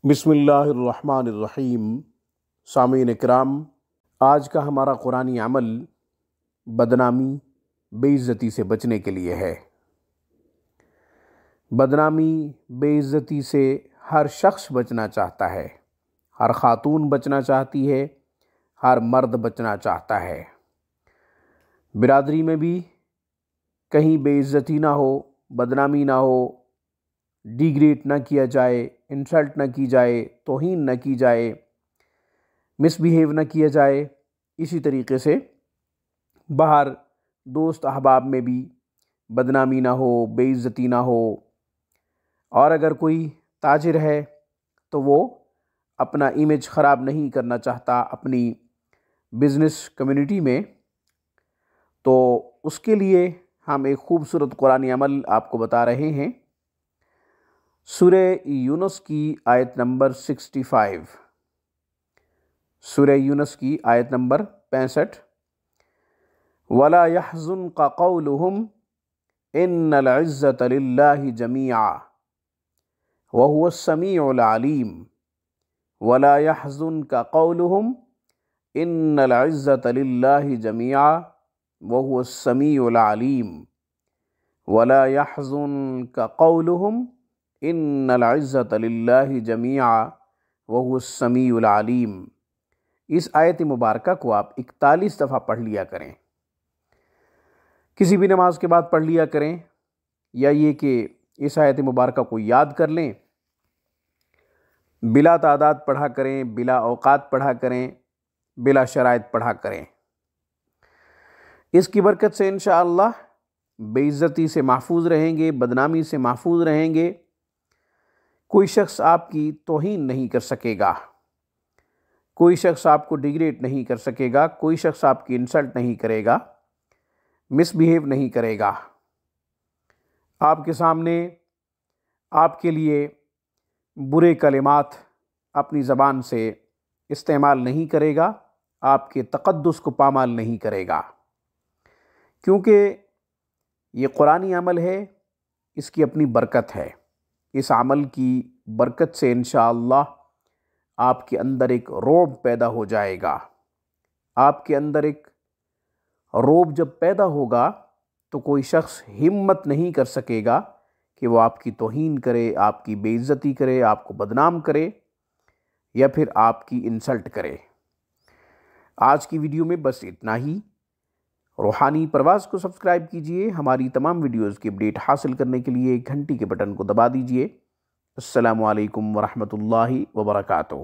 بسم اللہ الرحمن الرحیم۔ سامعین اکرام، آج کا ہمارا قرآنی عمل بدنامی، بے عزتی سے بچنے کے لیے ہے۔ بدنامی، بے عزتی سے ہر شخص بچنا چاہتا ہے، ہر خاتون بچنا چاہتی ہے، ہر مرد بچنا چاہتا ہے۔ برادری میں بھی کہیں بے عزتی نہ ہو، بدنامی نہ ہو، ڈیگریڈ نہ کیا جائے، انسلٹ نہ کی جائے، توہین نہ کی جائے، مس بیہیو نہ کیا جائے۔ اسی طریقے سے باہر دوست احباب میں بھی بدنامی نہ ہو، بے عزتی نہ ہو۔ اور اگر کوئی تاجر ہے تو وہ اپنا امیج خراب نہیں کرنا چاہتا اپنی بزنس کمیونٹی میں، تو اس کے لیے ہم ایک خوبصورت قرآنی عمل آپ کو بتا رہے ہیں۔ سورہ یونس کی آیت نمبر 65، سورہ یونس کی آیت نمبر 65۔ وَلَا يَحْزُنْكَ قَوْلُهُمْ إِنَّ الْعِزَّةَ لِلَّهِ جَمِيعًا وَهُوَ السَّمِيعُ الْعَلِيمُ وَلَا يَحْزُنْكَ قَوْلُهُمْ إِنَّ الْعِزَّةَ لِلَّهِ جَمِيعًا وَهُوَ السَّمِيعُ الْعَلِيمُ وَلَا يَحْزُنْكَ قَوْلُهُمْ ان العزت للہ جمیعا وہو السمیع العلیم۔ اس آیت مبارکہ کو آپ 41 دفعہ پڑھ لیا کریں، کسی بھی نماز کے بعد پڑھ لیا کریں، یا یہ کہ اس آیت مبارکہ کو یاد کر لیں، بلا تعداد پڑھا کریں، بلا اوقات پڑھا کریں، بلا شرائط پڑھا کریں۔ اس کی برکت سے انشاءاللہ بے عزتی سے محفوظ رہیں گے، بدنامی سے محفوظ رہیں گے۔ کوئی شخص آپ کی توہین نہیں کر سکے گا، کوئی شخص آپ کو ڈیگریڈ نہیں کر سکے گا، کوئی شخص آپ کی انسلٹ نہیں کرے گا، مس بیہیو نہیں کرے گا، آپ کے سامنے آپ کے لیے برے کلمات اپنی زبان سے استعمال نہیں کرے گا، آپ کے تقدس کو پامال نہیں کرے گا، کیونکہ یہ قرآنی عمل ہے، اس کی اپنی برکت ہے۔ اس عمل کی برکت سے انشاءاللہ آپ کے اندر ایک رعب پیدا ہو جائے گا۔ آپ کے اندر ایک رعب جب پیدا ہوگا تو کوئی شخص ہمت نہیں کر سکے گا کہ وہ آپ کی توہین کرے، آپ کی بے عزتی کرے، آپ کو بدنام کرے، یا پھر آپ کی انسلٹ کرے۔ آج کی ویڈیو میں بس اتنا ہی۔ روحانی پرواز کو سبسکرائب کیجئے، ہماری تمام ویڈیوز کی اپڈیٹ حاصل کرنے کے لیے گھنٹی کے بٹن کو دبا دیجئے۔ السلام علیکم ورحمۃ اللہ وبرکاتہ۔